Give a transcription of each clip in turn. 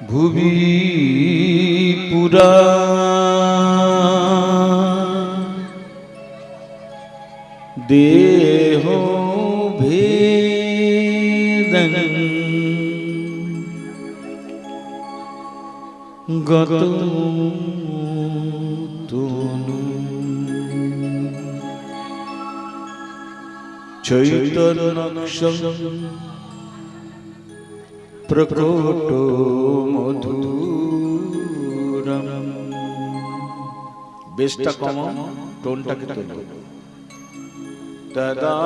ভুবি পুরা দেহ ভেদন গত তনু চৈতন্যক্ষম প্রকট মধুরম। বেশটা কম, টোনটাকে তোলো। তদা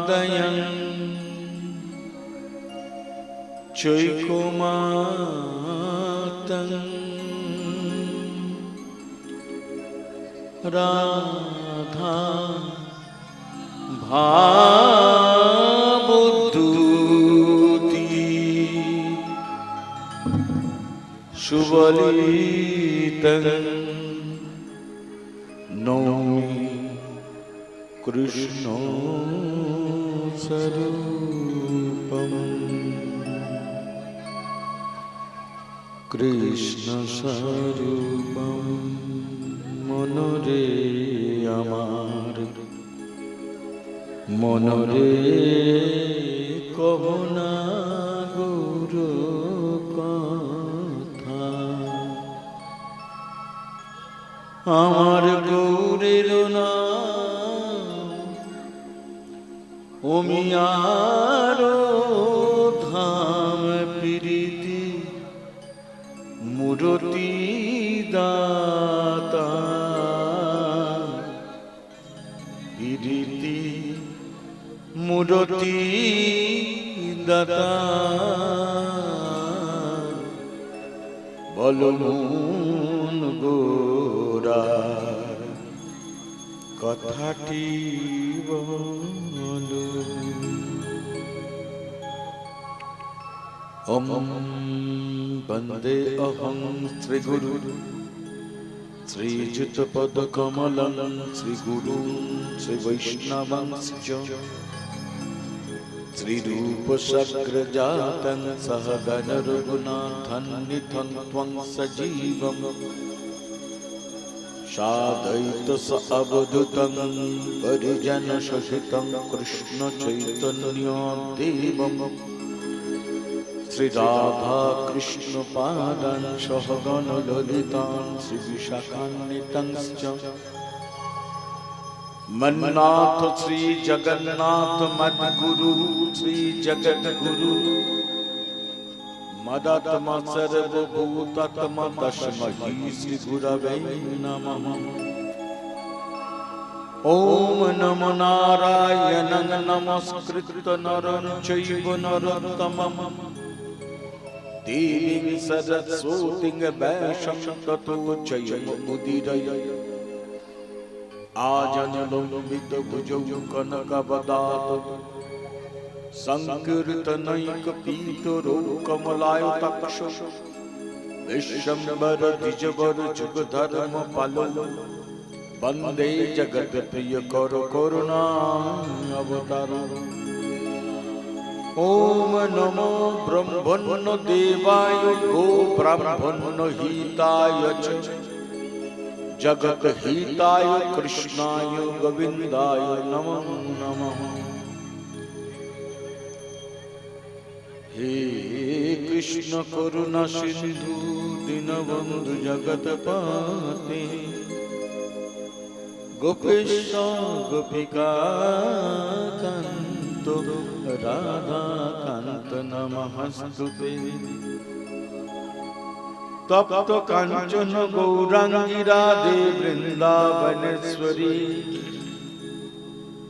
দয়ং চৈকুমাতং রাধা ভাবদূতি সুবলিতং নৌমি কৃষ্ণ স্বরূপম। কৃষ্ণ স্বরূপম মনরে আমার, মনরে কহনা গুরু কথা। আমার গৌরের নাম ওমিয়ার ধাম প্রীতি মূরতি দাতা। প্রীতি মূরতি দাতা বল মন গোরা কথাটি বলো। ওম বন্দে অহং শ্রী গুরু শ্রীযুত পদ কমলং শ্রী গুরু শ্রী বৈষ্ণবংশ্চ শ্রীরূপ সগ্রজাতং সহগণ রঘুনাথং নিত্যং ত্বং সজীবং সাদয়িত স অবধূতং পরিজন সহিতং কৃষ্ণ চৈতন্য দেবং শ্রী রাধা কৃষ্ণ পাদান সহগণ ললিতাং শ্রী বিশাখান্বিতংশ্চ মন্নাথ শ্রী জগন্নাথ মদ্গুরু শ্রী জগদ্গুরু মদাত্ম সর্বভূতাত্ম তস্मै শ্রী গুরবে নমঃ। ওম নমো নারায়ণং নমস্কৃত্য নরং চৈব নরোত্তমং দেবীং সরস্বতীং ব্যাসং ততো জয়মুদীরয়ে। আজনলম্বিত ভুজৌ কনকবদাত সংকীর্তনৈক পীতরো কমলায়তাক্ষ বিশ্বম্বর দ্বিজবর যুগধর্ম পালো বন্দে জগৎ প্রিয় কর করুণা অবতার। ওম নমো ব্রহ্মণ্য দেবায় গো ব্রাহ্মণ্য হিতায় চ জগৎ হিতায় কৃষ্ণায় গোবিন্দায় নমো নমঃ। হে কৃষ্ণ করুণা সিন্ধু দীনবন্ধু জগৎপতে গোপেশ গোপিকা কান্ত রাধা কান্ত নমস্তুতে। তপ্ত কাঞ্চন গৌরাঙ্গী রাধে বৃন্দাবনেশ্বরী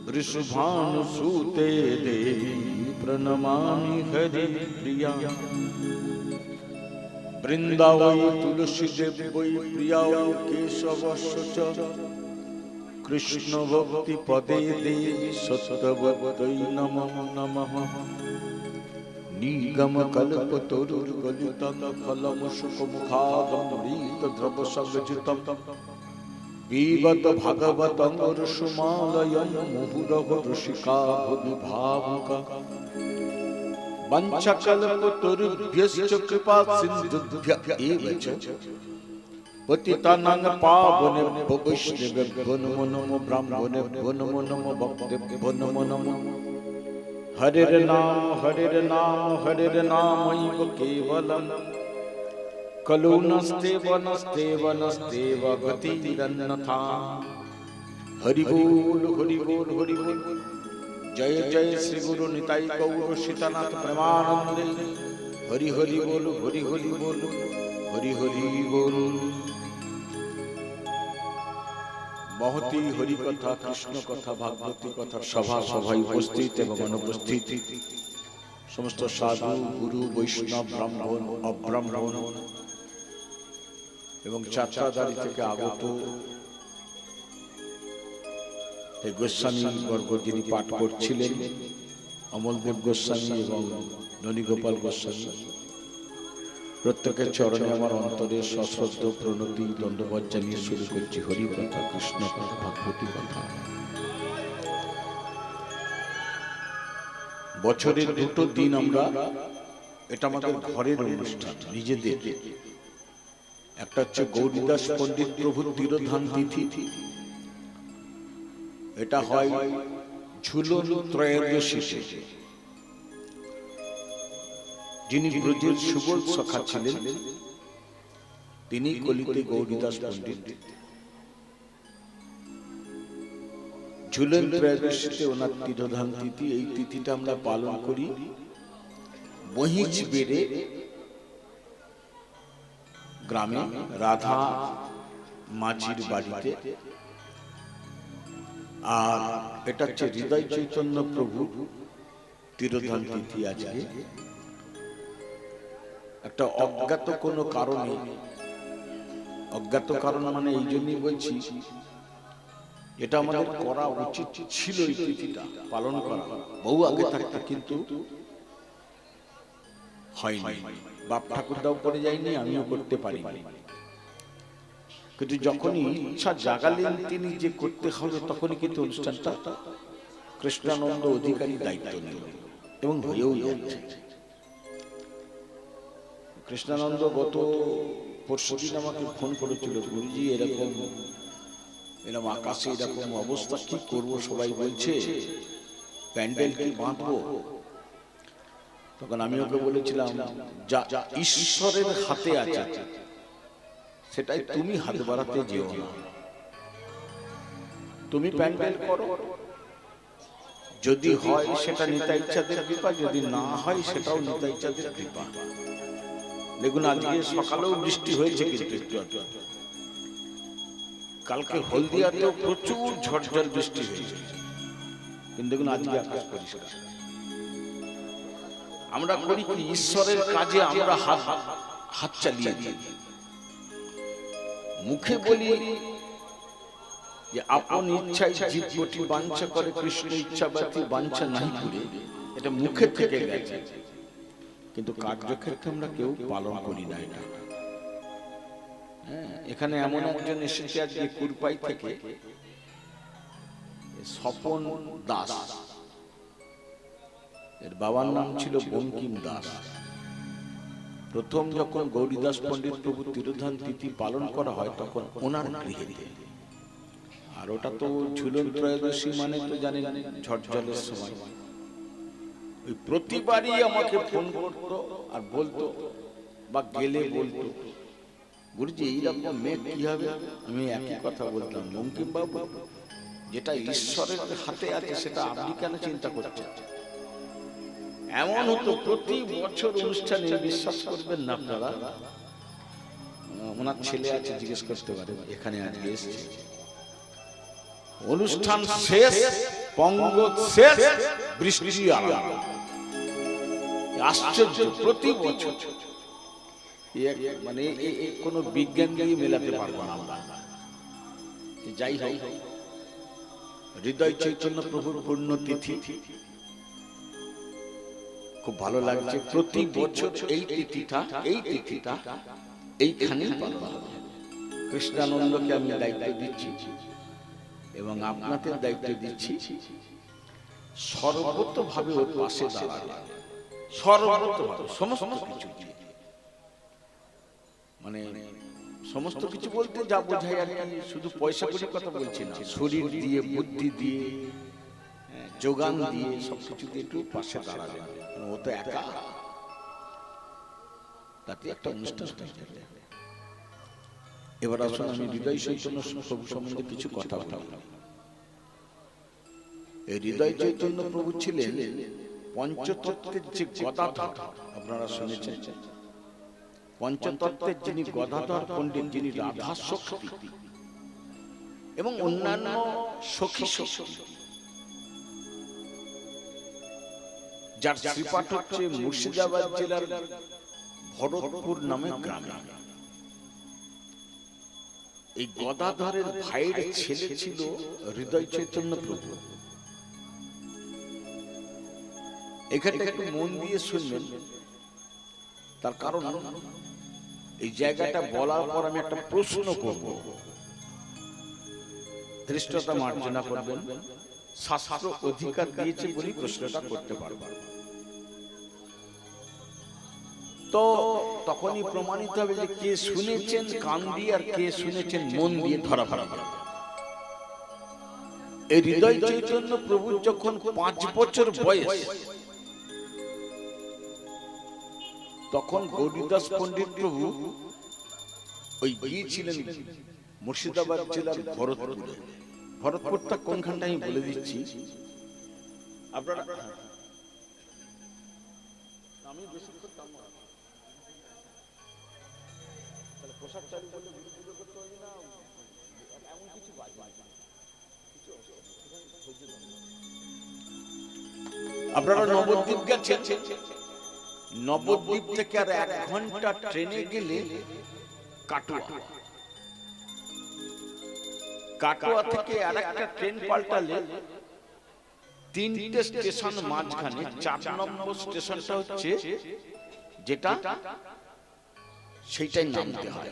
বৃষভানুসুতে দেবী প্রণমামি হরি প্রিয়া। বৃন্দাবৈ তুলসী দেবৈ প্রিয়া কেশবস্য কৃষ্ণ ভক্তি পদে দেবী সত্যবতৈ নমো নমঃ। নিগম কল্পতরুর্গলিতং ফলমুশুকমুখাদমৃত দ্রবসংযুতং বিবত ভাগবতং রসমালয়ং মুহুরহ রসিকা ভুবি ভাবুকা বঞ্চকল্পতরুভ্যশ্চ কৃপা সিন্ধুভ্য এব চ পতিতানাং পাবনেভ্যো বৈষ্ণবেভ্যো নমো নমো ব্রাহ্মণেভ্যো নমো নমো ভক্তেভ্যো নমো নমো। হরের নামৈব কেবলম কলৌ নস্তেব গতিরন্যথা। হরি বল হরি বল হরি বল। জয় জয় শ্রী গুরু নিতাই গৌর সীতানাথ প্রেমানন্দে। হরি হরি বল হরি হরি বল হরি হরি বল। মহতি হরি কথা, কৃষ্ণ কথা, ভাগবতী কথা সভায় উপস্থিত এবং অনুপস্থিত সমস্ত সাধু গুরু বৈষ্ণব ব্রাহ্মণ অব্রাহ্মণ এবং যাত্রাদারি থেকে আগত গোস্বামী বর্গ যিনি পাঠ করছিলেন, অমলদেব গোস্বামী এবং ননীগোপাল গোস্বামী, প্রত্যেকের চরণে আমার অন্তরে সশ্রদ্ধ প্রণতি দণ্ডবত জানিয়ে শুরু করছি হরি কথা, কৃষ্ণ কথা, ভাগবতী কথা। বছরের দুটো দিন আমরা, এটা আমাদের ঘরের অনুষ্ঠান, নিজেদের। একটা হচ্ছে গৌরীদাস পণ্ডিত প্রভুর তিরোধান তিথি, এটা হয় ঝুলন ত্রয়োদশীতে। যিনি ব্রজের সুবোধ সখা ছিলেন তিনি কলিতে গৌরীদাস পণ্ডিত। ঝুলন ত্রয়োদশীতে ওনার তিরোধান তিথি। এই তিথিটা আমরা পালন করি মহিষ বেড়ে গ্রামে রাধা মাঝির বাড়িতে। আর এটা হচ্ছে হৃদয় চৈতন্য প্রভু তিরোধান তিথি। আজকে একটা অজ্ঞাত কোনো কারণে, অজ্ঞাত কারণ মানে এই জন্যই বলছি, এটা আমাদের করা উচিত ছিল এই তিথিটা পালন করা বহু আগে থাকতে, কিন্তু হয়নি। বাপ ঠাকুরদাও করে যায়নি, আমিও করতে পারিনি। কিন্তু যখনই ইচ্ছা জাগালেন তিনি যে করতে হবে, তখনই কিন্তু অনুষ্ঠানটা কৃষ্ণানন্দ অধিকারী দায়িত্ব নিল এবং হয়েও যাচ্ছে। কৃষ্ণানন্দ গত পরশুদিন আমাকে ফোন করেছিল, গুরুজি এরকম আকাশে এরকম অবস্থা, কি করব, সবাই বলছে প্যান্ডেল কি বাঁধবো। তখন আমি ওকে বলেছিলাম, যা ঈশ্বরের হাতে আছে সেটাই তুমি হাত বাড়াতে যেও না। তুমি প্যান্ডেল করো, যদি হয় সেটা নিতাই চাঁদের কৃপা, যদি না হয় সেটাও নিতাই চাঁদের কৃপা। দেখুন আজকে সকালেও বৃষ্টি হয়েছে, কিন্তু একটু কালকে হলদিয়াতেও প্রচুর ঝড়ঝড় বৃষ্টি হয়েছে, কিন্তু দেখুন আজকে আকাশ পরিষ্কার। আমরা করি কি, ঈশ্বরের কাজে আমরা হাত চালিয়ে দিই। মুখে বলি যে আপন ইচ্ছায় জীব কোটি বাঞ্ছা করে, কৃষ্ণ ইচ্ছা ব্যতি বাঞ্ছা নাই করে, এটা মুখে থেকে গেছে, কিন্তু কার্যক্ষেত্রে আমরা কেউ পালন করি না এটা। এখানে এমন একজন এসেছে আজকে কুরপাই থেকে, স্বপন দাস, এর বাবার নাম ছিল বঙ্কিম দাস। প্রথম যখন গৌরীদাস পণ্ডিত প্রভু তিরোধান তিথি পালন করা হয় তখন ওনার গৃহে, আর ওটা তো ঝুলন ত্রয়োদশী মানে তো জানেন ঝড়ঝড়ের সময়, ওই প্রতিবারই আমাকে ফোন করতো আর বলতো, বা গেলে বলতো, গুরুজি এইরকম মেঘ কি হবে। আমি একই কথা বলতাম, বঙ্কিম বাবু যেটা ঈশ্বরের হাতে আছে সেটা আপনি কেন চিন্তা করছেন। এমন হতো প্রতি বছর অনুষ্ঠানে, বিশ্বাস করবেন না আপনারা, ওনার ছেলে আছে জিজ্ঞেস করতে পারেন, এখানে আজকে এসেছে, অনুষ্ঠান শেষ, পঙ্গত শেষ, বৃষ্টি আরম্ভ। আশ্চর্য, প্রতি বছর মানে কোনো বিজ্ঞান দিয়ে মেলাতে পারবো না আমরা। যাই হোক, হৃদয় চৈতন্য প্রভুর পুণ্যতিথি খুব ভালো লাগছে। প্রতি বছর এই তিথিটা এইখানেই পালন হবে। কৃষ্ণানন্দকে আমি দায়িত্ব দিচ্ছি এবং আপনাদের দায়িত্ব দিচ্ছি সর্বতভাবে ওর পাশে দাঁড়াবে, সর্বতভাবে সমস্ত কিছু দিয়ে। মানে সমস্ত কিছু বলতে যা বোঝায় আর কি, শুধু পয়সা কড়ির কথা বলছি না, শরীর দিয়ে, বুদ্ধি দিয়ে, যোগান দিয়ে, সবকিছু দিয়ে একটু পাশে দাঁড়াবে। ও তো একা, তাতে একটা অনুষ্ঠান হতে হবে। এবার আসুন আমি হৃদয় চৈতন্য প্রভু সম্বন্ধে কিছু কথা বললাম। এই হৃদয় চৈতন্য প্রভু ছিলেন পঞ্চতত্ত্বের যে গদাধর, আপনারা শুনেছেন, পঞ্চতত্ত্বের যিনি গদাধর পণ্ডিত, যিনি রাধা শক্তি এবং অন্যান্য সখী শক্তি, যার শ্রীপাঠ হচ্ছে মুর্শিদাবাদ জেলার ভরতপুর নামে গ্রামে। এই গদাধরের ভাইয়ের ছেলে ছিল হৃদয় চৈতন্য প্রভু। এখানে একটু মন দিয়ে শুনবেন, তার কারণ এই জায়গাটা বলার পর আমি একটা প্রশ্ন করব, ধৃষ্টতা মার্জনা করবেন। শাস্ত্র অধিকার দিয়েছে বলি প্রশ্নটা করতে পারব, তো তখনই প্রমাণিত হবে যে কে শুনেছেন কান দিয়ে আর কে শুনেছেন মন দিয়ে ধরা পড়া। এই হৃদয় চৈতন্য প্রভু যখন 5 বছর বয়স, তখন গৌরীদাস পণ্ডিত প্রভু ওই গিয়েছিলেন মুর্শিদাবাদ জেলার ভরতপুরে। ভরতপুরটা কোনখানটা আমি বলে দিচ্ছি আপনারা। আমি বেশি করতাম না, তাহলে পোশাক চালু করলে পুজো করতে হবে না, এমন কিছু আপনারা নবদ্বীপ গেছেন, নবদ্বীপ থেকে আর 1 ঘন্টা ট্রেনে গেলে কাটোয়া, কাটোয়া থেকে আর একটা ট্রেন পাল্টালে 3টে স্টেশন মাঝখানে 4 নম্বর স্টেশনটা হচ্ছে যেটা, সেইটাই নামতে হয়।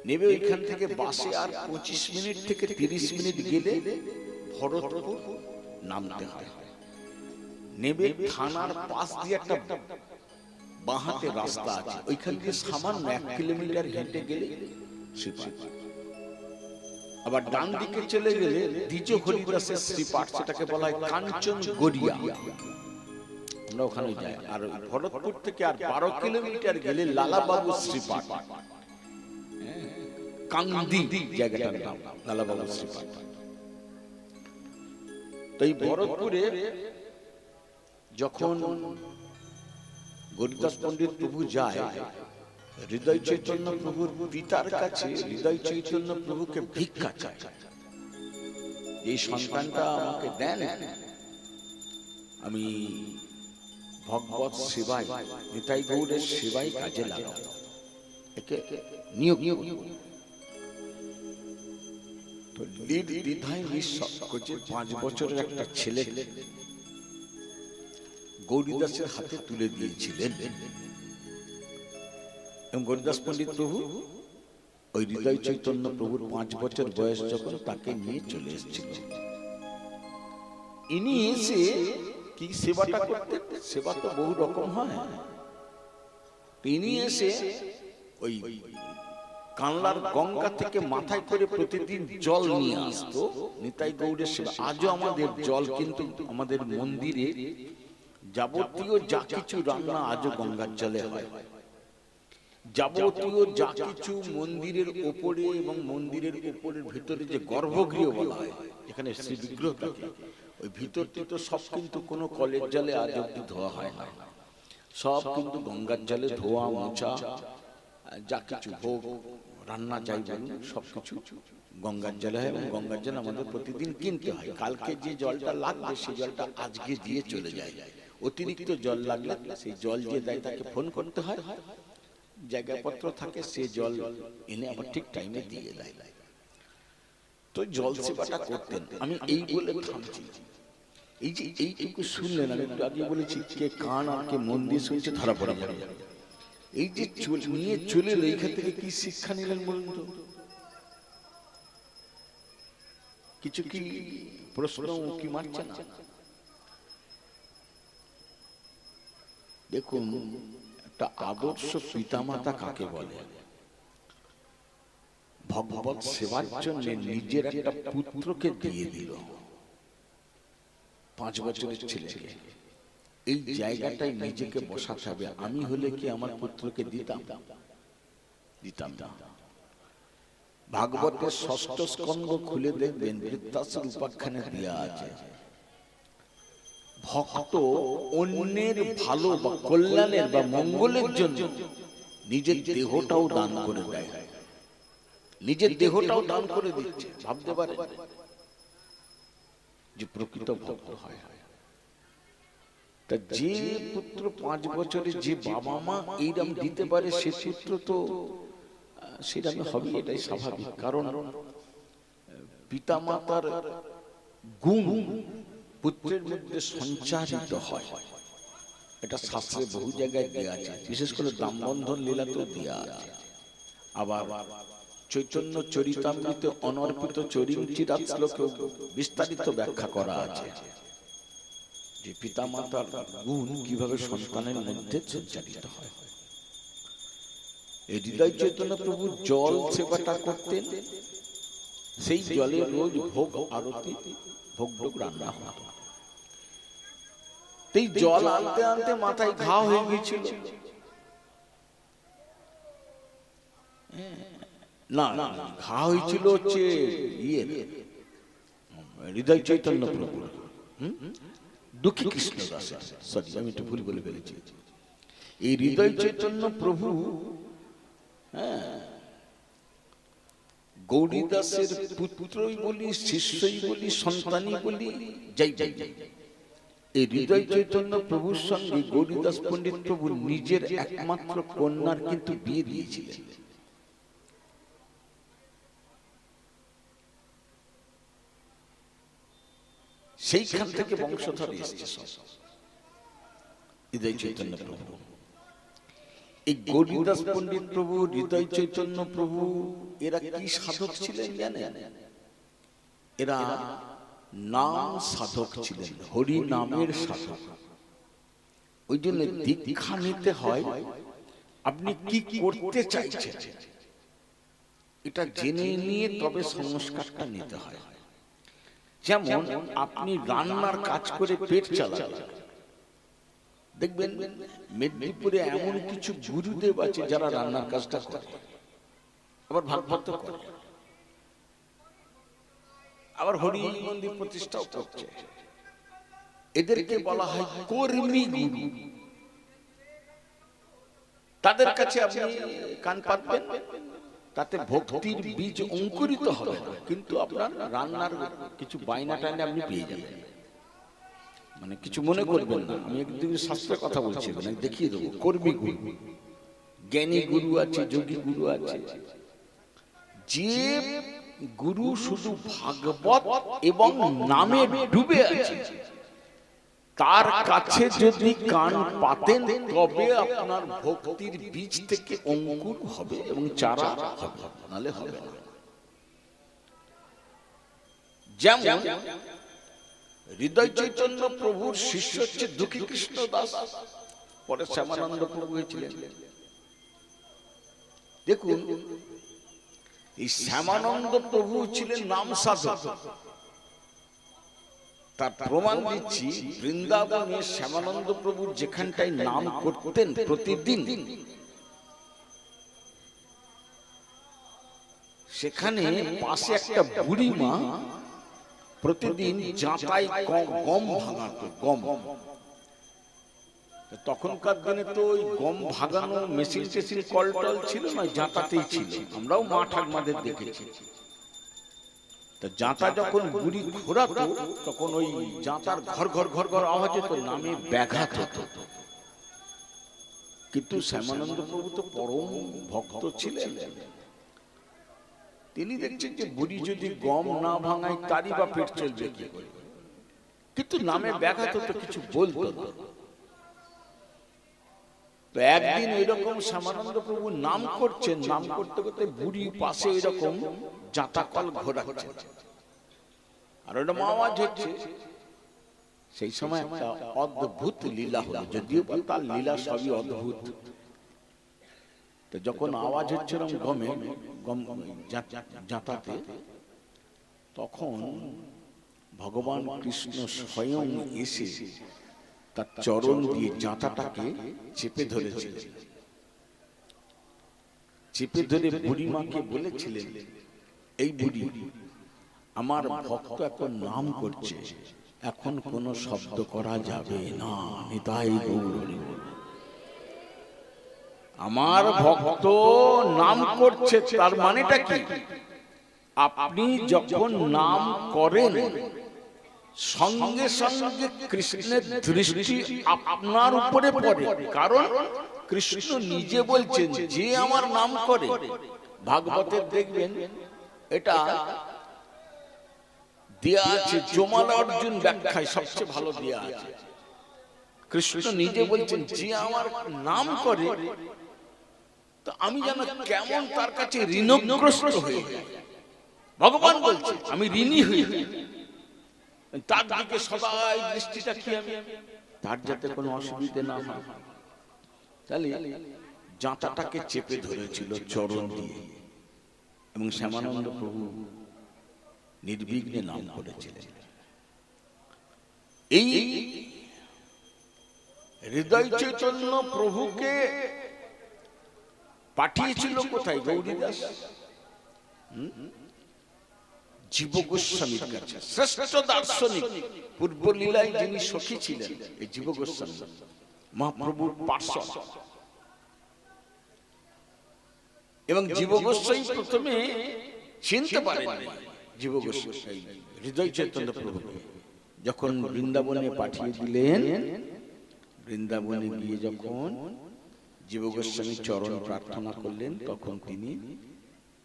নেবে ওইখান থেকে বাসে আর 25 মিনিট থেকে 30 মিনিট গেলে ভরতপুর নামতে হয়। নেবে থানার পাশ দিয়ে একটা বাঁহাতে রাস্তা আছে, ওইখান দিয়ে সামান্য 1 কিলোমিটার হেঁটে গেলে শ্রীপাঠ। আবার ডান দিকে চলে গেলে দ্বিজ হরিদাসের শ্রীপাঠ, সেটাকে বলা হয় কাঞ্চন গড়িয়া, আমরা ওখানে যাই। আর ভরতপুর থেকে আর 12 কিলোমিটার গেলে লালাবাবু শ্রীপাঠ, কান্দি জায়গাটার নাম লালাবাবু শ্রীপাঠ। তো এই ভরতপুরে যখন গৌরীদাস পণ্ডিত প্রভু যায়, হৃদয় চৈতন্য প্রভুর পিতার কাছে হৃদয় চৈতন্য প্রভুকে ভিক্ষা চায়, এই সন্তানটা আমাকে দেন, আমি ভগবত সেবায়, নিতাই গৌরের সেবায় কাজে লাগাবো, একে নিয়োগ। তো দ্বিধায় নিঃসংকোচে 5 বছরের একটা ছেলে গৌরীদাসের হাতে তুলে দিয়েছিলেন। এবং গৌরীদাস পণ্ডিত প্রভু ওই হৃদয় চৈতন্য প্রভুর 5 বছর বয়স যখন, তাকে নিয়ে চলে এসেছিল। ইনি এসে কি সেবাটা করতেন, সেবা তো বহু রকম হয়। তিনি এসে ওই কানলার গঙ্গা থেকে মাথায় করে প্রতিদিন জল নিয়ে আসতো, নিতাই গৌরের সেবা। আজও আমাদের জল কিন্তু আমাদের মন্দিরে যাবতীয় যা কিছু রান্না আজও গঙ্গার জলে হয়। যাবতীয় যা কিছু মন্দিরের উপরে এবং মন্দিরের উপরের ভিতরে যে গর্ভগৃহ বলা হয়, যেখানে শ্রী বিগ্রহ থাকে, ওই ভিতরটি তো সব কিন্তু কোনো কলের জলে আজ অব্দি ধোয়া হয় না, সব কিন্তু গঙ্গার জলে ধোয়া মোছা, যা কিছু ভোগ রান্না যাই বলুন সবকিছু গঙ্গার জলে হয়। এবং গঙ্গার জল আমাদের প্রতিদিন কিনতে হয়। কালকে যে জলটা লাগবে সেই জলটা আজকে দিয়ে চলে যায়। অতিরিক্ত জল লাগলে সেই জল যে দেয় তাকে ফোন করতে হয়, জায়গাপত্র থাকে, সে জল এনে আবার ঠিক টাইমে দিয়ে দেয়। তো জল সেবাটা করতেন। আমি এই বলে থামছি, এই যে এইটুকু শুনলেন, আমি একটু আগে বলেছি কে কান আর কে মন দিয়ে শুনছে ধরা পড়ে যাবে। এই যে নিয়ে চলে এলো, এইখান থেকে কি শিক্ষা নিলেন বলুন তো? কিছু কি প্রশ্ন কি মারছে না? দেখুন, একটা আদর্শ পিতামাতা কাকে বলে? ভগবত সেবার জন্য নিজের একটা পুত্রকে দিয়ে দিল, 5 বছরের ছেলেকে। এই জায়গাটায় নিজেকে বসাতে হবে। আমি হলে কি আমার পুত্রকে দিতাম? দিতাম না। ভাগবতের 6ষ্ঠ স্কন্ধ খুলে দেখবেন, বৃত্তাসুর উপাখ্যানে দেয়া আছে, ভক্ত অন্যের ভালো বা কল্যাণের বা মঙ্গলের জন্য নিজের দেহটাও দান করে দেয়। নিজের দেহটাও দান করে দিচ্ছে। ভাবতে পারে যে প্রকৃত ভক্ত হয়। তা যে পুত্র 5 বছরে যে বাবা মা এইরকম দিতে পারে, সে পুত্র তো সেরকম হবে, এটাই স্বাভাবিক। কারণ পিতা মাতার গুণ পুত্রের মধ্যে সঞ্চারিত হয়। এটা শাস্ত্রে বহু জায়গায় দেয়া আছে, বিশেষ করে দামবন্ধন লীলাতেও দেয়া আছে। আবার চৈতন্য চরিতামৃতে অনর্পিত চরিচিরাত শ্লোকে বিস্তারিত ব্যাখ্যা করা আছে যে পিতা মাতার গুণ কিভাবে সন্তানের মধ্যে সঞ্চারিত হয়। এই হৃদয় চৈতন্য প্রভু জল সেবাটা করতেন, সেই জলে রোজ ভোগ আরতি, ভোগ রান্না হতো। এই জল আনতে আনতে মাথায় ঘা হয়ে গিয়েছিল। না, ঘা হয়েছিল হচ্ছে হৃদয় চৈতন্য প্রভু, দুঃখী কৃষ্ণ দাস। সরি, আমি একটু ভুল বলে ফেলেছি। এই হৃদয় চৈতন্য প্রভু গৌরীদাসের পুত্রই বলি, শিষ্যই বলি, সন্তানই বলি, যাই যাই যাই, এই হৃদয় চৈতন্য প্রভুর সঙ্গে গৌরীদাস পণ্ডিত প্রভু নিজের একমাত্র কন্যার কিন্তু বিয়ে দিয়েছিলেন। সেইখান থেকে বংশধর এসেছে হৃদয় চৈতন্য প্রভু। এই গৌরীদাস পণ্ডিত প্রভু, হৃদয় চৈতন্য প্রভু, এরা কি সাধক ছিলেন জানেন? এরা নাম সাধক ছিলেন, হরি নামের সাধক। ওই জন্য দীক্ষা নিতে হয় আপনি কি করতে চাইছেন এটা জেনে নিয়ে তবে সংস্কারটা নিতে হয়। যেমন আপনি রান্নার কাজ করে পেট চালাবেন, দেখবেন মেদিনীপুরে এমন কিছু গুরুদেব আছে যারা রান্নার কাজটা করে, আবার ভাগবত করে, আবার হরি মন্দির প্রতিষ্ঠাও করছে। এদেরকে বলা হয় কর্মী গুরু। তাদের কাছে আপনি কান পাতবেন, তাতে ভক্তির বীজ অঙ্কুরিত হবে না, কিন্তু আপনার রান্নার কিছু বায়না টাইনা আপনি পেয়ে যাবেন। মানে কিছু মনে করবেন না, আমি একদিন শাস্ত্রের কথা বলছি, দেখিয়ে দেবো। কর্মী গুরু, জ্ঞানী গুরু আছে, যোগী গুরু আছে। যে গুরু শুধু ভাগবত এবং নামে ডুবে আছে, তার কাছে যদি কান পাতেন তবে আপনার ভক্তির বীজ থেকে অঙ্কুর হবে এবং চারা হবে, নালে হবে না। যেমন হৃদয় চৈতন্য প্রভুর শিষ্য হচ্ছে দুঃখী কৃষ্ণ দাস, পরে শ্যামানন্দ প্রভু হয়েছিলেন। দেখুন, এই শ্যামানন্দ প্রভু ছিলেন নাম সাধক। তার প্রমাণ দিচ্ছি, বৃন্দাবনে শ্যামানন্দ প্রভু যেখানটায় নাম করতেন প্রতিদিন, সেখানে পাশে একটা বুড়ি মা প্রতিদিন জাঁতায় গম ভাঙাতো। গম, তখনকার দিনে তো ওই গম ভাগানো মেশিন টেশিন কল টল ছিল না, জাঁতাতেই ছিল। আমরাও মা ঠাকুমাদের দেখেছি। তা জাঁতা যখন বুড়ি ঘোরাতো তখন ওই জাঁতার ঘর ঘর ঘর ঘর আওয়াজ হতো, নামে ব্যাঘাত হতো। কিন্তু শ্যামানন্দ প্রভু তো পরম ভক্ত ছিলেন। তিনি দেখছেন যে বুড়ি যদি গম না ভাঙায় তারই বা পেট চলবে কি করে, কিন্তু নামে ব্যাঘাত হতো, কিছু বলতো না। তো একদিন ওইরকম শ্যামানন্দ প্রভু নাম করছেন, নাম করতে করতে বুড়ি পাশে এরকম জাঁতাকল ঘোরাচ্ছে, আর ওটা আওয়াজ হচ্ছে। সেই সময় একটা অদ্ভুত লীলা হলো, যদিও তার লীলা সবই অদ্ভুত। তো যখন আওয়াজ হচ্ছিল গমে গম জাঁতাতে, তখন ভগবান কৃষ্ণ স্বয়ং এসে তার চরণ দিয়ে জাঁতাটাকে চেপে ধরেছিলেন। চেপে ধরে বুড়িমাকে বলেছিলেন, এই বুড়ি, আমার ভক্ত এখন নাম করছে, এখন কোনো শব্দ করা যাবে না। নিতাই গৌর। আমার ভক্ত নাম করছে, তার মানেটা কি? আপনি যখন নাম করেন সঙ্গে সঙ্গে কৃষ্ণের দৃষ্টি আপনার উপরে পড়ে, কারণ কৃষ্ণ নিজে বলছেন যে আমার নাম করে। ভাগবতের দেখবেন এটা দেয়া আছে, জমাল অর্জুন ব্যাখ্যায় সবচেয়ে ভালো দেয়া আছে। কৃষ্ণ নিজে বলছেন যে আমার নাম করে, তো আমি যেন কেমন তার কাছে ঋণগ্রস্ত হয়ে যাই। ভগবান বলছে আমি ঋণী হয়ে যাই, তার দিকে সবাই দৃষ্টিটা কি আমি, তার যাতে কোনো অসুবিধে না হয়। তাহলে জাঁতাটাকে চেপে ধরেছিল চরণ দিয়ে, এবং শ্যামানন্দ প্রভু নির্বিঘ্নে নাম করেছিলেন। এই হৃদয় চৈতন্য প্রভুকে পাঠিয়েছিল কোথায়? গৌরীদাস জীব গোস্বামীর কাছে, শ্রেষ্ঠ দার্শনিক। পূর্ব লীলায় যিনি সখী ছিলেন এই জীব গোস্বামী, মহাপ্রভুর পার্শ্বদ। এবং জীব গোস্বামী প্রথমে চিনতে পারেননি জীব গোস্বামী হৃদয় চৈতন্য প্রভুকে। যখন বৃন্দাবনে পাঠিয়ে দিলেন, বৃন্দাবনে গিয়ে যখন জীব গোস্বামী চরণ প্রার্থনা করলেন, তখন তিনি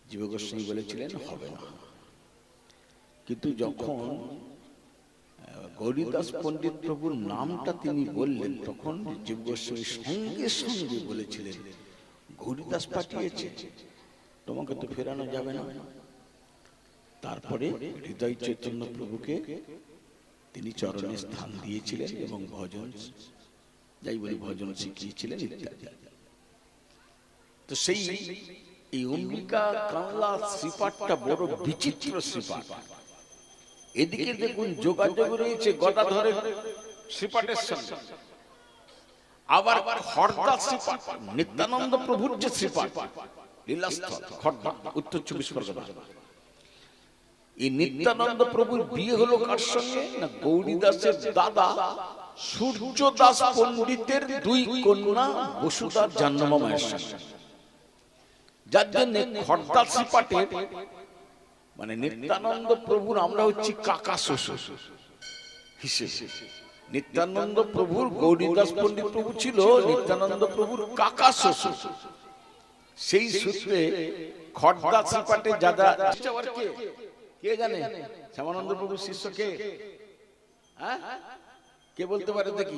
জীব গোস্বামী বলেছিলেন হবে না। কিন্তু যখন গৌরীদাস পণ্ডিত প্রভুর নামটা তিনি বললেন, তখন জীব গোস্বামী সঙ্গে সঙ্গে বলেছিলেন গৌরীদাস পাঠিয়েছে, তোমাকে তো ফেরানো যাবে না। তারপরে হৃদয় চৈতন্য প্রভুকে তিনি চরণে স্থান দিয়েছিলেন এবং ভজন, যাই বলি ভজন শিখিয়েছিলেন ইত্যাদি। তো সেই এই অম্বিকা কামলা শ্রীপাঠটা বড় বিচিত্র শ্রীপাঠ। এদিকে দেখুন যোগাযোগ রয়েছে গদাধরের শ্রীপাঠের সঙ্গে, আবার খড়দা শ্রীপাঠ নিত্যানন্দ প্রভুর যে শ্রীপাঠ লীলাস্থল খড়দা, উত্তর 24 পরগনা। এই নিত্যানন্দ প্রভুর বিয়ে হলো কার সঙ্গে? না, গৌরীদাসের দাদা সূর্যদাস পণ্ডিতের দুই কন্যা বসুদার জাহ্নবী মায়ের সঙ্গে। যার জন্য খড়দা শ্রীপাঠের মানে নিত্যানন্দ প্রভুর আমরা হচ্ছি কাকা শ্বশুর হিসেবে। নিত্যানন্দ প্রভুর গৌরীদাস পণ্ডিত প্রভু ছিল নিত্যানন্দ প্রভুর কাকা শ্বশুর। সেই সূত্রে খড়দা শ্রীপাঠে যারা কে জানে শ্যামানন্দ প্রভুর শিষ্য কে? কে বলতে পারে দেখি?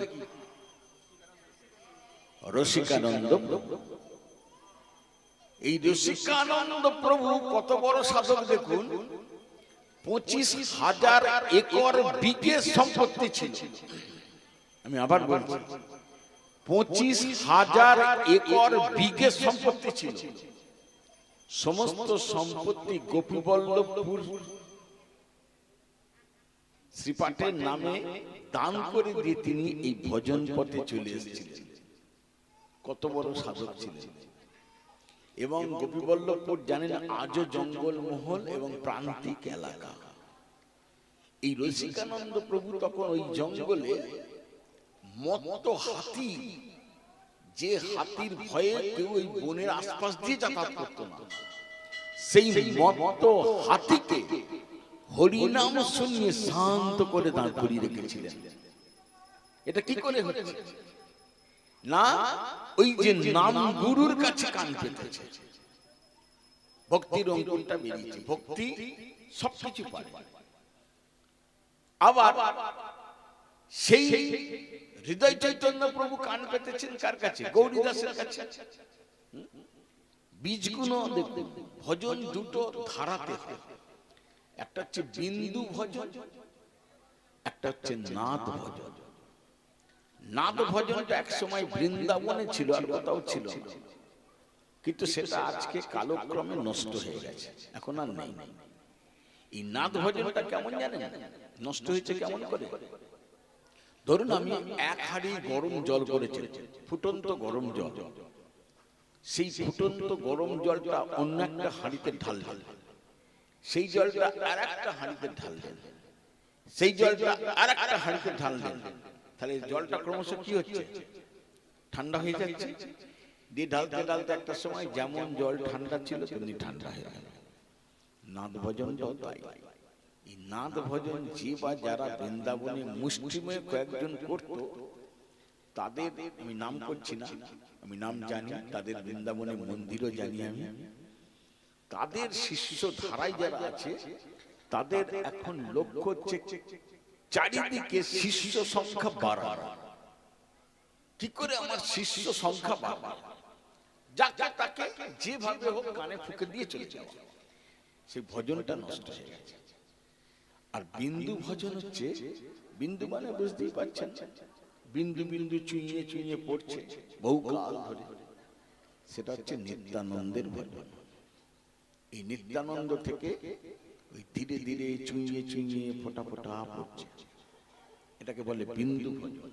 রসিকানন্দ প্রভু। এই রসিকানন্দ প্রভু কত বড় সাধক দেখুন, 25,000 একর বিঘে সম্পত্তি ছিল। আমি আবার বলছি, 25,000 একর বিঘে সম্পত্তি ছিল। সমস্ত সম্পত্তি গোপীবল্লভপুর শ্রীপাঠের নামে দান করে দিয়ে তিনি এই ভজন পথে চলে এসেছিলেন। কত বড় সাধক ছিলেন। এবং গোপীবল্লভপুর জানেন আজও জঙ্গলমহল এবং প্রান্তিক এলাকা। এই রসিকানন্দ প্রভু তখন ওই জঙ্গলে মত্ত হাতি, যে হাতির ভয়ে কেউ ওই বনের আশপাশ দিয়ে যাতায়াত করত না, সেই মত্ত হাতিকে হরিনাম শুনিয়ে শান্ত করে দাঁড় করিয়ে রেখেছিলেন। এটা কি করে হচ্ছে? না, ওই যে নাম গুরুর কাছে কান পেতেছে, ভক্তির অঙ্কুরটা বেরিয়েছে। ভক্তি সবকিছু পারে। আবার সেই হৃদয় চৈতন্য প্রভু কান পেতেছেন কার কাছে? গৌরীদাসের কাছে। বীজগুলো দেখুন, ভজন দুটো ধারাতে, একটা হচ্ছে বিন্দু ভজন, একটা হচ্ছে নাদ ভজন। নাদ ভজনটা এক সময় বৃন্দাবনে ছিল, আর কোথাও ছিল না, কিন্তু সেটা আজকে কালক্রমে নষ্ট হয়ে গেছে, এখন আর নেই। এই নাদ ভজনটা কেমন জানেন নষ্ট হয়েছে কেমন করে? ধরুন আমি এক হাঁড়ি গরম জল করেছি, ফুটন্ত গরম জল, সেই ফুটন্ত গরম জলটা অন্য একটা হাঁড়িতে ঢাললেন, সেই জলটা আর একটা হাঁড়িতে ঢাললেন, সেই জলটা আর একটা হাঁড়িতে ঢাললেন, তাহলে জলটা ক্রমশ কি হচ্ছে? ঠান্ডা হয়ে যাচ্ছে। দিয়ে ঢালতে ঢালতে একটা সময় যেমন জল ঠান্ডা ছিল তেমনি ঠান্ডা হয়ে গেল। নাদ ভজনটাও তাই। এই নাদ ভজন যে বা যারা বৃন্দাবনে মুষ্টিময় কয়েকজন করত, তাদের আমি নাম করছি না, আমি নাম জানি, তাদের বৃন্দাবনে মন্দিরও জানি আমি, তাদের শিষ্য ধারায় যারা আছে তাদের এখন লক্ষ্য হচ্ছে চারিদিকে শিষ্য সংখ্যা বাড়ানো। কি করে আমার শিষ্য সংখ্যা বাড়বে? যাকে তাকে যেভাবে হোক কানে ফুঁকে দিয়ে চলে যাওয়া, সেই ভজনটা নষ্ট হয়ে গেছে। আর বিন্দু ভজন হচ্ছে, বিন্দু মানে বুঝতেই পারছেন, বিন্দু বিন্দু চুইয়ে চুইয়ে পড়ছে বহুকাল ধরে, সেটা হচ্ছে নিত্যানন্দের ভজন। এই নিত্যানন্দ থেকে ওই ধীরে ধীরে চুইয়ে চুইয়ে ফোটা ফোটা পড়ছে, এটাকে বলে বিন্দু ভজন।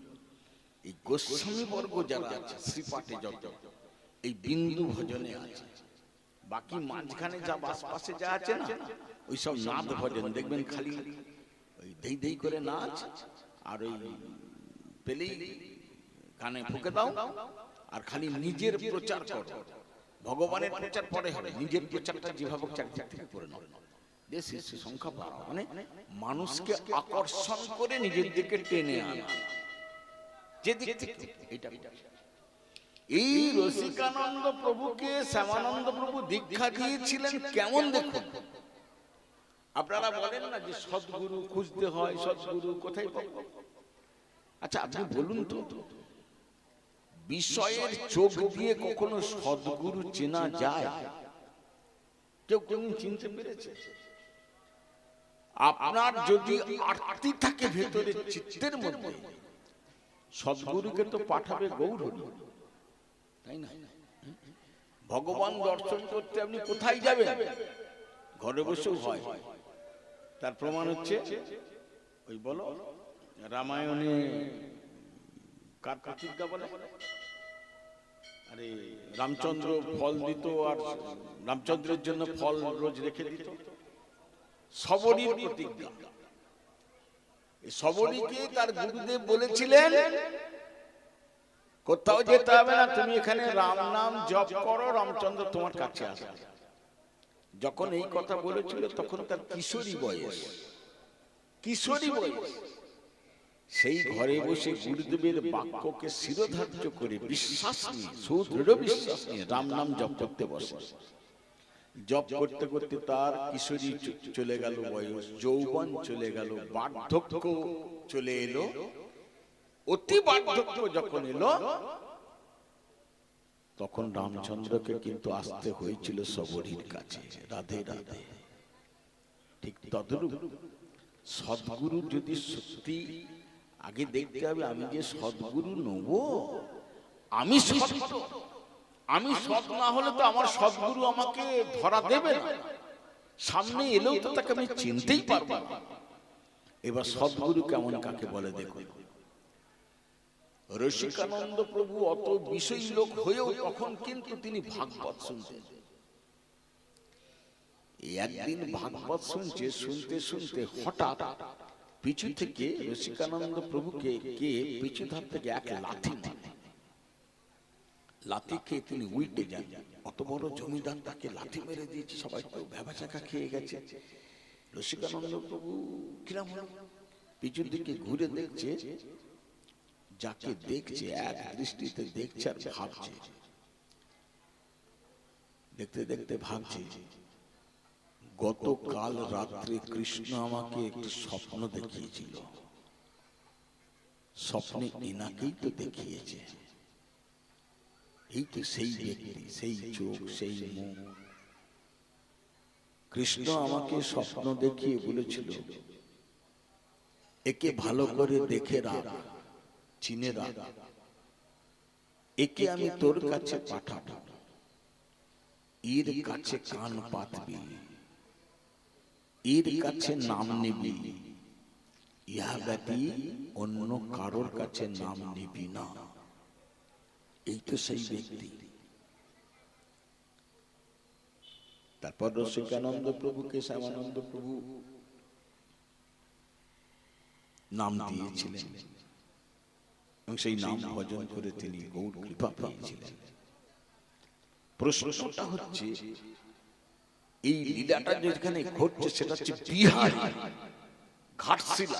এই গোস্বামী বর্গ যারা আছে শ্রীপাঠে যত, এই বিন্দু ভজনে আছে। বাকি মাঝখানে যা আশপাশে যা আছে না, ওই সব নাদ ভজন দেখবেন, খালি ওই দেই দেই করে নাচ, আর ওই পেলেই কানে ফুঁকে দাও, আর খালি নিজের প্রচার করো। ভগবানের প্রচার পরে হবে, নিজের প্রচারটা যেভাবে চাকরি থেকে করে নাও। শিষ্য সংখ্যা বাড়াও মানে মানুষকে আকর্ষণ করে নিজের দিকে টেনে আনা, যেদিক থেকে এটা। এই রসিকানন্দ প্রভুকে শ্যামানন্দ প্রভু দীক্ষা দিয়েছিলেন কেমন দেখুন। আপনারা বলেন না যে সদ্গুরু খুঁজতে হয়, সদ্গুরু কোথায় পাবো? আচ্ছা আপনি বলুন তো, বিষয়ের চোখ দিয়ে কখনো সদ্গুরু চেনা যায়? কেউ কেউ চিনতে পেরেছে? আপনার যদি আরতি থাকে ভেতরে চিত্তের মধ্যে, সদ্গুরুকে তো পাঠাবে গৌর, তাই না? ভগবান দর্শন করতে আপনি কোথায় যাবেন? ঘরে বসেও হয়। তার প্রমাণ হচ্ছে ওই বলো রামায়ণে কার প্রতিজ্ঞা বলে, আরে রামচন্দ্র ফল দিত, আর রামচন্দ্রের জন্য ফল রোজ রেখে দিত, সবরীর প্রতিজ্ঞা। সবরীকে তার গুরুদেব বলেছিলেন কোথাও যেতে হবে না, তুমি এখানে রাম নাম জপ করো, রামচন্দ্র তোমার কাছে আসবে। যখন এই কথা বলেছিল তখন তার কিশোরী বয়স, কিশোরী বয়স। সেই ঘরে বসে গুরুদেবের বাক্যকে শিরোধার্য করে বিশ্বাস নিয়ে, সুদৃঢ় বিশ্বাস নিয়ে রাম নাম জপ করতে বসে। জপ করতে করতে তার কিশোরী চলে গেল বয়স, যৌবন চলে গেল, বার্ধক্য চলে এলো। অতি বার্ধক্য যখন এলো, তখন রামচন্দ্রকে কিন্তু আসতে হয়েছিল সবরীর কাছে। রাধে রাধে। ঠিক তদ্রূপ সদ্গুরু যদি সত্যি, আগে দেখতে হবে আমি যে সদ্গুরু নেব, আমি আমি সৎ না হলে তো আমার সদ্গুরু আমাকে ধরা দেবে না, সামনে এলেও তো তাকে আমি চিনতেই পারবো না। এবার সদ্গুরু কেমন কাকে বলে দেখুন। রসিকানন্দ প্রভু অত বিষয়ী লোক হয়েও তখন কিন্তু তিনি ভাগবত শুনতেন। একদিন ভাগবত শুনতে শুনতে হঠাৎ পিছু থেকে রসিকানন্দ প্রভুকে কে পিছু ধার থেকে এক লাথি মারে। লাথি খেয়ে তিনি উল্টে যান। অত বড় জমিদার তাকে লাথি মেরে দিয়েছে, সবাই তো ভ্যাবাচাকা খেয়ে গেছে। রসিকানন্দ প্রভু কিরম হলো, পিছুর দিকে ঘুরে দেখছে, যাকে দেখছে এক দৃষ্টিতে দেখছে আর ভাবছে, দেখতে দেখতে ভাবছে, গতকাল রাত্রে কৃষ্ণ আমাকে একটি স্বপ্ন দেখিয়েছিল। স্বপ্নে এনাকেই তো দেখিয়েছে। এই তো সেই ব্যক্তি, সেই চোখ, সেই মুখ। কৃষ্ণ আমাকে স্বপ্ন দেখিয়ে বলেছিল, একে ভালো করে দেখে রাখ, চিনে রাখ, একে আমি তোর কাছে পাঠাবো, এর কাছে কান পাতবি, এর কাছে নাম নিবি, ইহা ব্যতী অন্য কারোর কাছে নাম নিবি না। এই তো সেই ব্যক্তি। তারপর রসিকানন্দ প্রভুকে শ্যামানন্দ প্রভু নাম দিয়েছিলেন এবং সেই নাম ভজন করে তিনি গৌর কৃপা পেয়েছিলেন। প্রশ্নটা হচ্ছে, এই লীলাটা যেখানে ঘটছে সেটা হচ্ছে বিহার, ঘাটশিলা,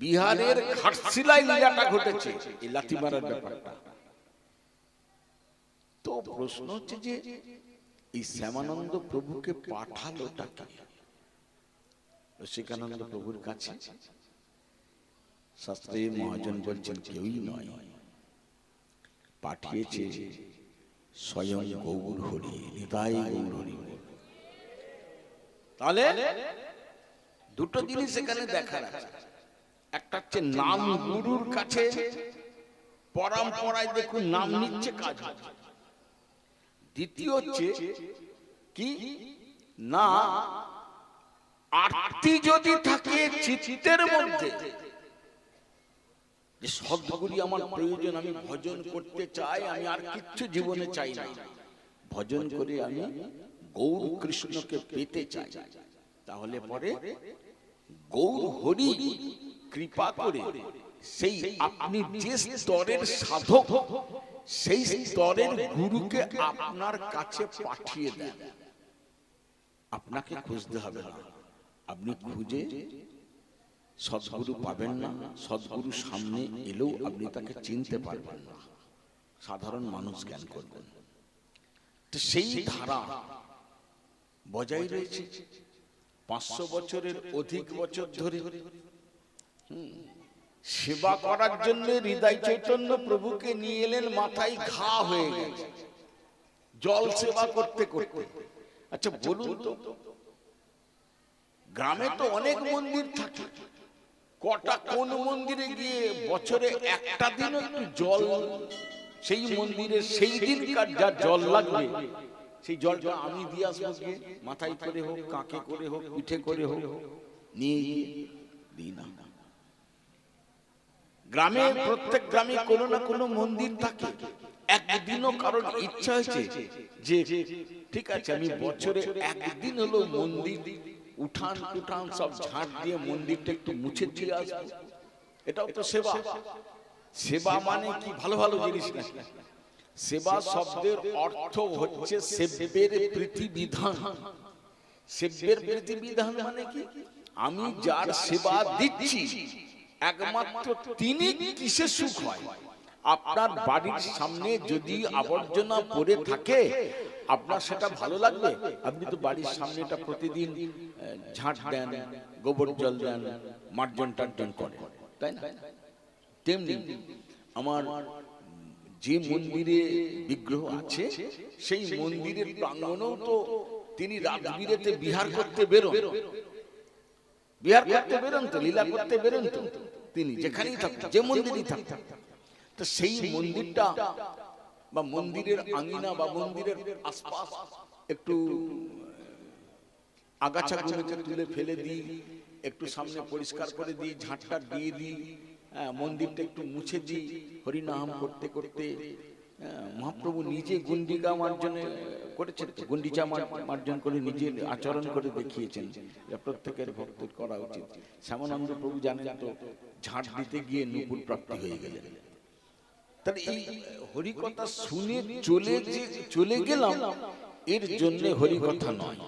বিহারের ঘাটশিলায় লীলাটা ঘটেছে, এই লাথি মারার ব্যাপারটা। তো প্রশ্ন হচ্ছে যে এই শ্যামানন্দ প্রভুকে পাঠালোটা কে? রসিকানন্দ প্রভুর কাছে শাস্ত্রে মহাজন বলছেন কেউই নয়, পাঠিয়েছে স্বয়ং গৌর হরি, নিতাই গৌর হরি। তাহলে দুটো জিনিস এখানে দেখার আছে। একটা হচ্ছে নাম গুরুর কাছে, পরম্পরায় দেখুন নাম নিচ্ছে কাজ। দ্বিতীয় হচ্ছে কি না, আরতি যদি থাকে চিত্তের মধ্যে, যে সদ্গুরু আমার প্রয়োজন, আমি ভজন করতে চাই, আমি আর কিচ্ছু জীবনে চাই না, ভজন করে আমি গৌর কৃষ্ণকে পেতে চাই, তাহলে পরে গৌর হরি কৃপা করে সেই আপনি যে স্তরের সাধক, সেই স্তরের গুরুকে আপনার কাছে পাঠিয়ে দেন। আপনাকে খুঁজতে হবে না, আপনি খুঁজে সদ্গুরু পাবেন না, সদ্গুরু সামনে এলেও আপনি তাকে চিনতে পারবেন না, সাধারণ মানুষ জ্ঞান করবেন। তো সেই ধারা বজায় রয়েছে 500 বছরের অধিক বছর ধরে। সেবা করার জন্য হৃদয় চৈতন্য প্রভুকে নিয়ে এলেন, মাথায় ঘা হয়ে গেছে জল সেবা করতে করতে। আচ্ছা বলুন তো, গ্রামে তো অনেক মন্দির থাকে, কটা কোন মন্দিরে গিয়ে বছরে একটা দিন একটু জল, সেই মন্দিরে সেই দিনকার যা জল লাগবে সেই জলটা আমি দিয়ে আসবো, গিয়ে মাথায় করে হোক, কাকে করে হোক, পিঠে করে হোক, নিয়ে গিয়ে দিই না। গ্রামে, প্রত্যেক গ্রামে কোনো না কোনো মন্দির থাকে। একদিনও কারণ ইচ্ছা হয়েছে যে ঠিক আছে আমি বছরে একদিন হলো মন্দির উঠান টুঠান সব ঝাঁট দিয়ে মন্দিরটা একটু মুছে দিয়ে আসবো, এটাও তো সেবা। সেবা মানে কি ভালো ভালো জিনিস না, সেবা শব্দের অর্থ হচ্ছে সেব্যের প্রীতিবিধান। সেব্যের প্রীতিবিধান মানে কি, আমি যার সেবা দিচ্ছি একমাত্র তিনি কিসে সুখ হয়। আপনার বাড়ির সামনে যদি আবর্জনা পড়ে থাকে আপনার সেটা ভালো লাগবে? আপনি তো বাড়ির সামনেটা প্রতিদিন ঝাঁট দেন, গোবর জল দেন, মার্জন টার্জন করেন, তাই না? তেমনি আমার যে মন্দিরে বিগ্রহ আছে সেই মন্দিরের প্রাঙ্গণেও তো তিনি রাতবিরেতে বিহার করতে বেরোন, বিহার করতে বেরোন তো, লীলা করতে বেরোন তো, তিনি যেখানেই থাকতেন, যে মন্দিরেই থাকতেন। তো সেই মন্দিরটা বা মন্দিরের আঙিনা বা মন্দিরের আশপাশ একটু আগাছাগুলোকে তুলে ফেলে দিই, একটু সামনে পরিষ্কার করে দিই, ঝাঁটটা দিয়ে দিই, মন্দিরটা একটু মুছে দিই, হরিনাম করতে করতে। মহাপ্রভু নিজে গুন্ডিকা মার্জন করেছেন, গুন্ডিচা মার্জন করে নিজে আচরণ করে দেখিয়েছেন, প্রত্যেকের ভক্তের করা উচিত। শ্যামানন্দ প্রভু জানেন তো, ঝাঁট দিতে গিয়ে নুপুর প্রাপ্তি হয়ে গেলেন। তাহলে এই হরিকথা শুনে চলে গেলাম, এর জন্য হরিকথা নয়।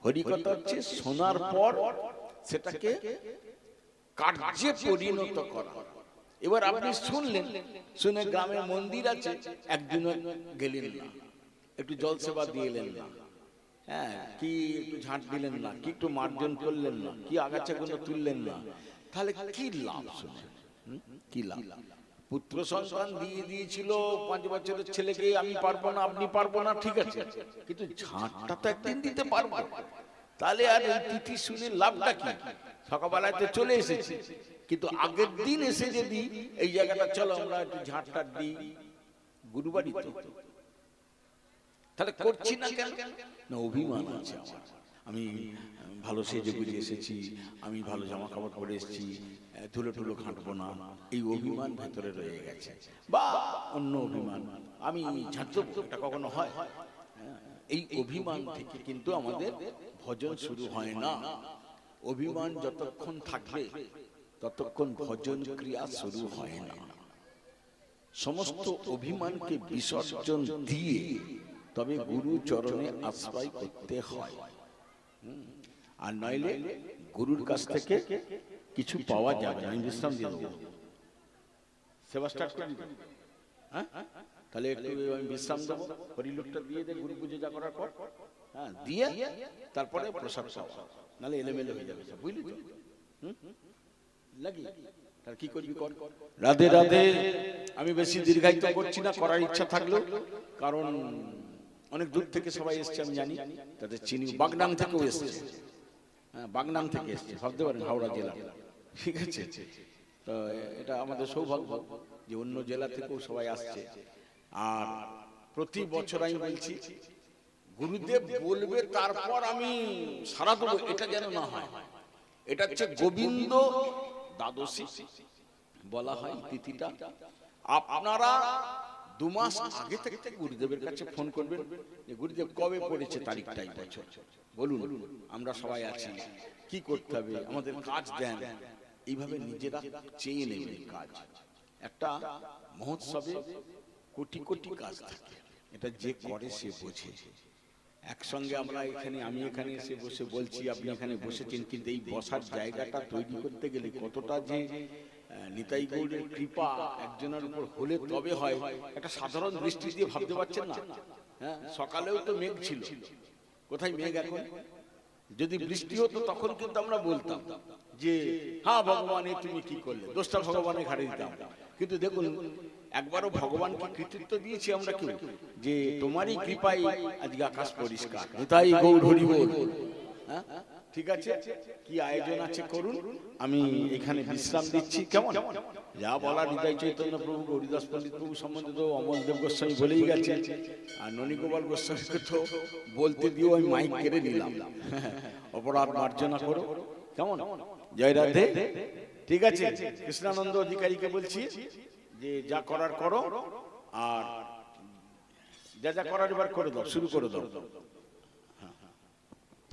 হরিকথা হচ্ছে শোনার পর সেটাকে কার্যে পরিণত করা। এবার আপনি শুনলেন, শুনে গ্রামে মন্দির আছে, একদিনও গেলেন না, একটু জল সেবা দিয়ে এলেন না, কি একটু ঝাঁট দিলেন না, কি একটু মার্জন করলেন না, কি আগাছাগুলো তুললেন না, তাহলে কি লাভ শুনে? কি লাভ? পুত্র সন্তান দিয়ে দিয়েছিল 5 বছরের ছেলেকে, আমি পারবো না, আপনি পারবো না, ঠিক আছে, কিন্তু ঝাঁটটা তো একদিন দিতে পারবো। তাহলে আর এই তিথি শুনে লাভটা কি? সকালবেলায় তো চলে এসেছি, কিন্তু আগের দিন এসে যদি এই জায়গাটা চলো আমরা একটু ঝাঁটটা দিই, গুরুবাড়ি তো, তাহলে করছি না কেন? না অভিমান আছে আমার, আমি ভালো সেজে গুজে এসেছি, আমি ভালো জামা কাপড় পরে এসেছি, ধুলো টুলো ঘাঁটবো না, এই অভিমান ভেতরে রয়ে গেছে, বা অন্য অভিমান, আমি ঝাঁট দেবো, এটা কখনো হয়? এই অভিমান থেকে কিন্তু আমাদের ভজন শুরু হয় না। অভিমান যতক্ষণ থাকবে ততক্ষণ ভজন ক্রিয়া শুরু হয় না। সমস্ত অভিমানকে বিসর্জন দিয়ে তবে গুরু চরণে আশ্রয় করতে হয়, আর নইলে গুরুর কাছ থেকে কিছু পাওয়া যাবে না। আমি বিশ্রাম দিয়ে দেবো, সেবা স্টার্ট করে দিবেন, হ্যাঁ? তাহলে একটু আমি বিশ্রাম দেবো, হরিলোকটা দিয়ে দে, গুরু পুজো যা করার পর, হ্যাঁ, দিয়ে তারপরে প্রসাদ খাওয়া, নাহলে এলোমেলো হয়ে যাবে সব, বুঝলি? লাগি তার কি করবি কর। রাধে রাধে। আমি বেশি দীর্ঘায়িত করছি না, করার ইচ্ছা থাকলেও, কারণ অনেক দূর থেকে সবাই এসছে আমি জানি, তাদের চিনি, বাগনান থেকেও এসছে, হ্যাঁ বাগনান থেকে এসছে, ভাবতে পারেন হাওড়া জেলা, ঠিক আছে। তো এটা আমাদের সৌভাগ্য যে অন্য জেলা থেকেও সবাই আসছে। আর প্রতি বছর আমি বলছি গুরুদেব বলবে তারপর আমি সারা দেবো, এটা যেন না হয়। এটা হচ্ছে গোবিন্দ দ্বাদশী বলা হয় তিথিটা। আপনারা 2 মাস আগে থেকে গুরুদেবের কাছে ফোন করবেন যে গুরুদেব কবে পড়েছে তারিখটাই বছর বলুন, আমরা সবাই আছি, কি করতে হবে, আমাদের কাজ দেন, এইভাবে নিজেরা চেয়ে নেবেন কাজ। একটা মহোৎসবে কোটি কোটি কাজ থাকে, এটা যে করে সে বোঝে। একসঙ্গে আমরা এখানে, আমি এখানে এসে বসে বলছি, আপনি এখানে বসেছেন, কিন্তু এই বসার জায়গাটা তৈরি করতে গেলে কতটা যে নিতাই গৌড়ের কৃপা একজনের উপর হলে তবে হয়। একটা সাধারণ দৃষ্টি দিয়ে ভাবতে পারছেন না? হ্যাঁ, সকালেও তো মেঘ ছিল, কোথায় মেঘ এখন? যদি বৃষ্টি হতো তখন কিন্তু আমরা বলতাম যে হ্যাঁ ভগবান এ তুমি কি করলে, দোষটা ভগবানের ঘাড়ে দিতাম। কিন্তু দেখুন একবারও ভগবানকে কৃতিত্ব দিয়েছি আমরা কেউ, যে তোমারই কৃপায় আজকে আকাশ পরিষ্কার, নিতাই গৌর হরি বল। হ্যাঁ ঠিক আছে, কি আয়োজন আছে করুন, আমি এখানে বিশ্রাম দিচ্ছি। কেমন? যা বলা নিতাই চৈতন্য প্রভু, হরিদাস পণ্ডিত প্রভু সম্বন্ধে তো অমল দেব গোস্বামী বলেই গেছে, আর ননীগোপাল গোস্বামীকে তো বলতে দিয়েও আমি মাইক কেড়ে নিলাম। অপরাধ মার্জনা করো, কেমন? জয় রাধে। ঠিক আছে, কৃষ্ণানন্দ অধিকারীকে বলছি যে যা করার করো, আর যা যা করার এবার করে দাও, শুরু করে দাও।